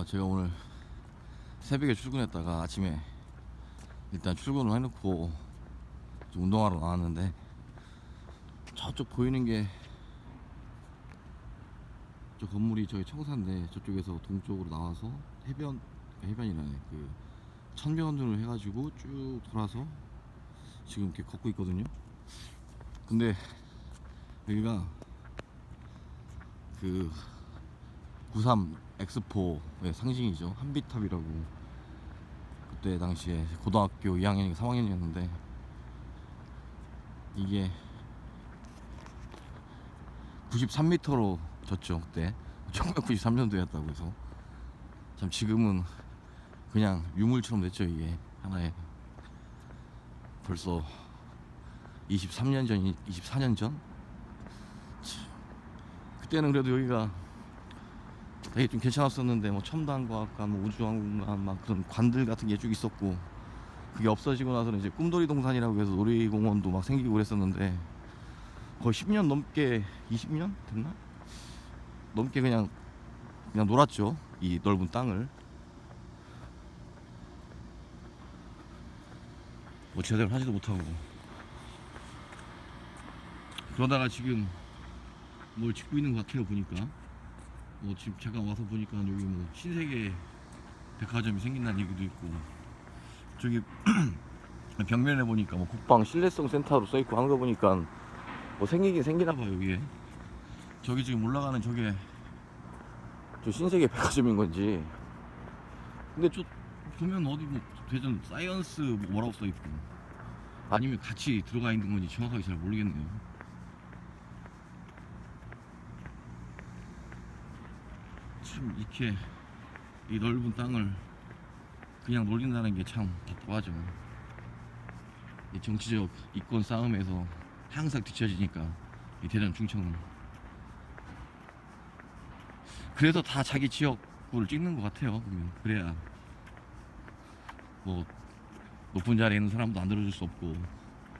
제가 오늘 새벽에 출근했다가 아침에 일단 출근을 해놓고 좀 운동하러 나왔는데, 저쪽 보이는 게 저 건물이 저희 청사인데, 저쪽에서 동쪽으로 나와서 해변이라네, 그 천변으로 해가지고 쭉 돌아서 지금 이렇게 걷고 있거든요. 근데 여기가 그 93 엑스포의 상징이죠. 한비탑이라고. 그때 당시에 고등학교 2학년인가 3학년이었는데, 이게 93m로 졌죠. 그때 1993년도였다고 해서. 참 지금은 그냥 유물처럼 됐죠. 이게 하나의, 벌써 23년 전, 24년 전. 그때는 그래도 여기가 되게 좀 괜찮았었는데, 뭐 첨단과학관, 뭐 우주항공관, 막 그런 관들 같은 게 쭉 있었고, 그게 없어지고 나서는 이제 꿈돌이 동산이라고 해서 놀이공원도 막 생기고 그랬었는데, 거의 10년 넘게, 20년 됐나? 넘게 그냥 놀았죠. 이 넓은 땅을. 뭐 제대로 하지도 못하고. 그러다가 지금 뭘 짓고 있는 것 같아요, 보니까. 뭐 지금 잠깐 와서 보니까 여기 뭐 신세계 백화점이 생긴다는 얘기도 있고, 저기 벽면에 보니까 뭐 국방 신뢰성 센터로 써있고 하는 거 보니까 뭐 생기긴 생기나봐요, 여기에. 저기 지금 올라가는 저게 저 신세계 백화점인 건지. 근데 저 보면 어디 뭐 대전 사이언스 뭐 뭐라고 써있고, 아니면 같이 들어가 있는 건지 정확하게 잘 모르겠네요. 참 이렇게 이 넓은 땅을 그냥 놀린다는 게 참 답답하죠. 이 정치적 이권 싸움에서 항상 뒤처지니까, 이 대전 충청은. 그래서 다 자기 지역구를 찍는 것 같아요, 보면. 그래야 뭐 높은 자리에 있는 사람도 안 들어줄 수 없고,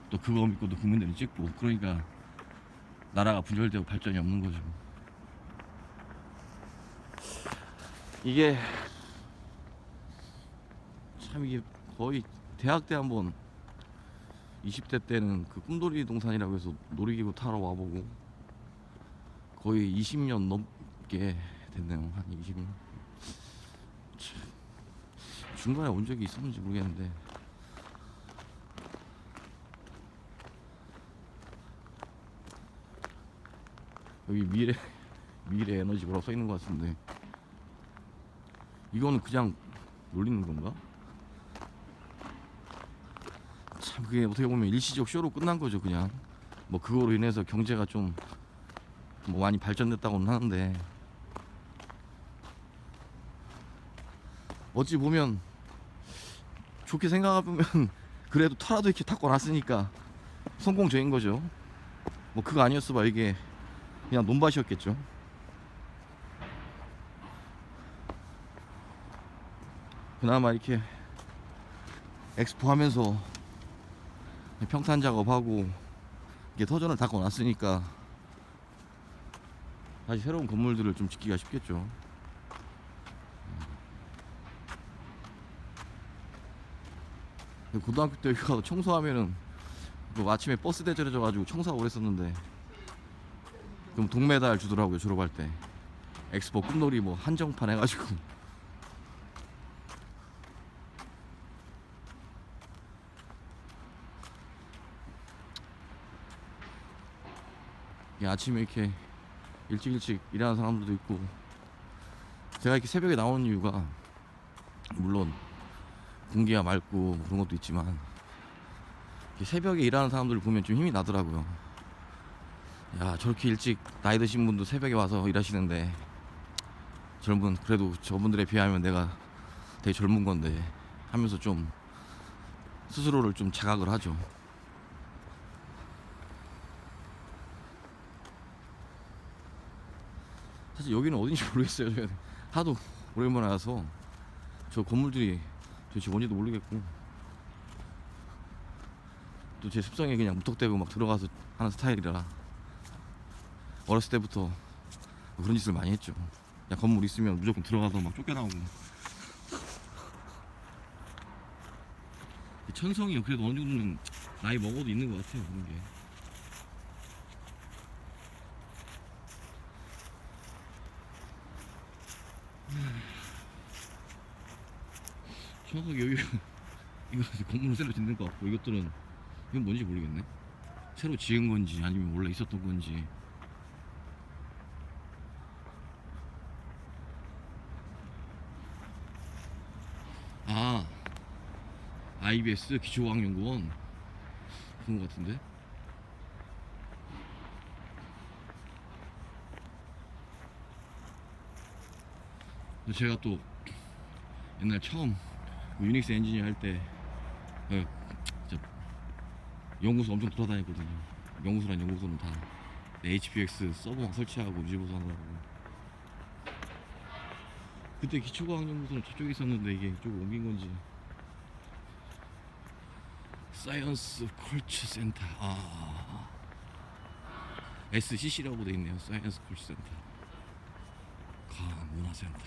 또 그거 믿고 또 국민들이 찍고, 그러니까 나라가 분열되고 발전이 없는 거죠. 이게 참, 이게 거의 대학 때 한번 20대 때는 그 꿈돌이 동산이라고 해서 놀이기구 타러 와보고, 거의 20년 넘게 됐네요. 한 20년. 중간에 온 적이 있었는지 모르겠는데, 여기 미래 에너지 뭐라고 써 있는 것 같은데, 이거는 그냥 놀리는 건가? 참, 그게 어떻게 보면 일시적 쇼로 끝난 거죠, 그냥. 뭐 그거로 인해서 경제가 좀 뭐 많이 발전됐다고는 하는데, 어찌 보면 좋게 생각해보면 그래도 터라도 이렇게 탁고 났으니까 성공적인 거죠. 뭐 그거 아니었어 봐 이게 그냥 논밭이었겠죠. 그나마 이렇게 엑스포 하면서 평탄 작업하고 이게 터전을 닦고 났으니까 다시 새로운 건물들을 좀 짓기가 쉽겠죠. 고등학교 때 여기 가서 청소하면은 그 아침에 버스 대절해져 가지고 청소하고 그랬었는데, 그럼 동메달 주더라고요, 졸업할 때. 엑스포 꿈놀이 뭐 한정판 해가지고. 아침에 이렇게 일찍 일하는 사람들도 있고, 제가 이렇게 새벽에 나오는 이유가 물론 공기가 맑고 뭐 그런 것도 있지만, 새벽에 일하는 사람들 보면 좀 힘이 나더라고요. 야, 저렇게 일찍 나이 드신 분도 새벽에 와서 일하시는데, 그래도 저분들에 비하면 내가 되게 젊은 건데 하면서 좀 스스로를 좀 자각을 하죠. 사실 여기는 어딘지 모르겠어요. 제가 하도 오랜만에 와서 저 건물들이 도대체 뭔지도 모르겠고, 또 제 습성에 그냥 무턱대고 막 들어가서 하는 스타일이라 어렸을 때부터 그런 짓을 많이 했죠. 야, 건물 있으면 무조건 들어가서 막 쫓겨나오고. 천성이 그래도 어느 정도는 나이 먹어도 있는 것 같아요, 그런 게. 정확하게 여기 이거 건물을 새로 짓는 것 같고, 이것들은 이건 뭔지 모르겠네. 새로 지은 건지 아니면 원래 있었던 건지. 아, IBS 기초과학연구원 그런 것 같은데. 근데 제가 또 옛날 처음 유닉스 엔지니어 할때 연구소 엄청 돌아다녔거든요. 연구소란 연구소는 다 HPX 서버 설치하고 유지보수 하느라고. 그때 기초과학연구소는 저쪽에 있었는데 이게 이쪽으로 옮긴 건지. 사이언스 컬처 센터. SCC라고 돼 있네요. 사이언스 컬처 센터. 과학 문화센터.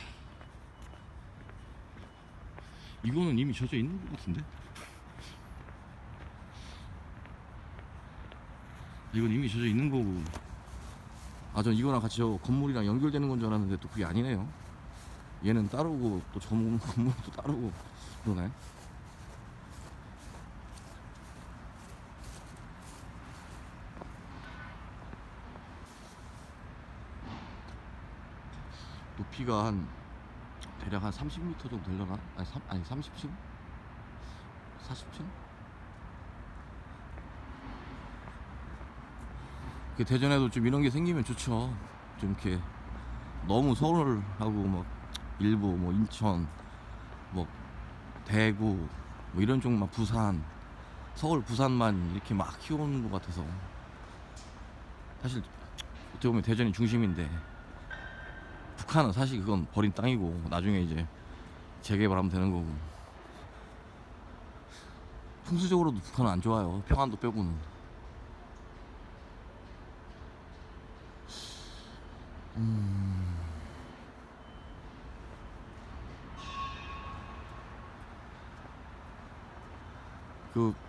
이거는 이미 젖어 있는 것 같은데? 이건 이미 젖어 있는 거고. 전 이거랑 같이 저 건물이랑 연결되는 건 줄 알았는데 또 그게 아니네요. 얘는 따르고 또 저 건물도 따르고 그러네. 높이가 대략 한 30m 정도 되려나? 아니 30층? 40층? 대전에도 좀 이런 게 생기면 좋죠. 좀 이렇게 너무 서울하고 막 일부 뭐 인천, 뭐 대구, 뭐 이런 쪽만 부산, 서울, 부산만 이렇게 막 키우는 것 같아서. 사실 어떻게 보면 대전이 중심인데 북한은 사실 그건 버린 땅이고 나중에 이제 재개발하면 되는 거고. 풍수적으로도 북한은 안 좋아요. 평안도 빼고는.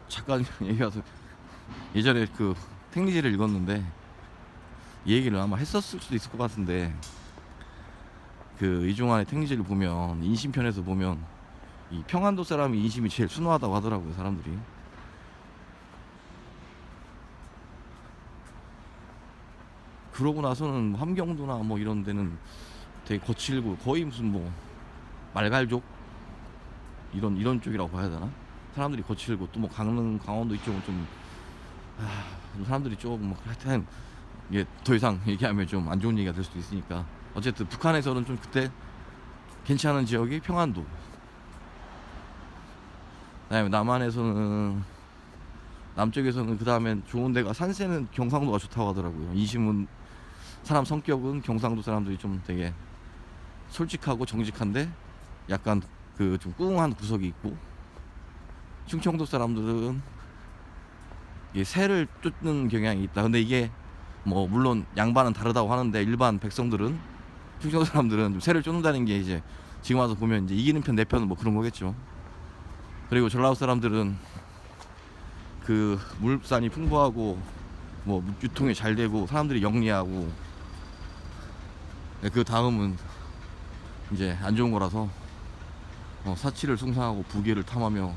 잠깐 얘기 와서 예전에 택리지를 읽었는데 이 얘기를 아마 했었을 수도 있을 것 같은데, 이중환의 택리지를 보면 인심편에서 보면 이 평안도 사람이 인심이 제일 순화하다고 하더라고요, 사람들이. 그러고 나서는 함경도나 뭐 이런 데는 되게 거칠고 거의 무슨 뭐 말갈족 이런 쪽이라고 봐야 되나? 사람들이 거칠고 또 뭐 강원도 이쪽은 좀 사람들이 조금 뭐 하여튼 이게 더 이상 얘기하면 좀 안 좋은 얘기가 될 수도 있으니까, 어쨌든 북한에서는 좀 그때 괜찮은 지역이 평안도, 그다음에 남쪽에서는 그 다음엔 좋은 데가 산세는 경상도가 좋다고 하더라고요. 이심은 사람 성격은 경상도 사람들이 좀 되게 솔직하고 정직한데 약간 좀 꿍한 구석이 있고, 충청도 사람들은 이게 새를 쫓는 경향이 있다. 근데 이게 뭐 물론 양반은 다르다고 하는데 일반 백성들은, 충청도 사람들은 좀 새를 쫓는다는 게 이제 지금 와서 보면 이제 이기는 편 내 편은 뭐 그런 거겠죠. 그리고 전라도 사람들은 물산이 풍부하고 뭐 유통이 잘 되고 사람들이 영리하고, 그 다음은 이제 안 좋은 거라서 사치를 숭상하고 부귀를 탐하며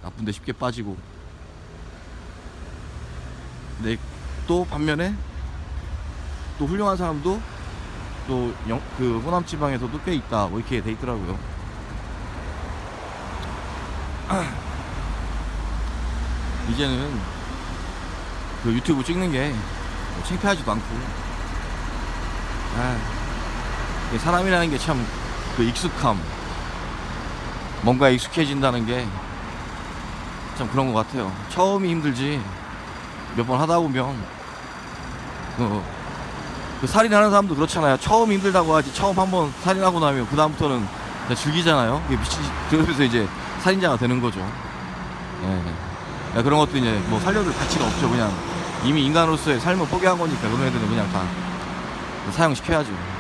나쁜데 쉽게 빠지고. 근데 또 반면에 또 훌륭한 사람도 또 호남 지방에서도 꽤 있다, 뭐 이렇게 돼 있더라고요. 이제는 유튜브 찍는 게 창피하지도 않고, 사람이라는 게 참 익숙함, 뭔가 익숙해진다는 게 참 그런 것 같아요. 처음이 힘들지 몇 번 하다 보면 살인하는 사람도 그렇잖아요. 처음 힘들다고 하지, 처음 한번 살인하고 나면 그 다음부터는 즐기잖아요. 그러면서 이제 살인자가 되는 거죠. 그런 것도 이제 뭐 살려줄 가치가 없죠. 그냥 이미 인간으로서의 삶을 포기한 거니까 그런 애들은 그냥 다 사형시켜야죠.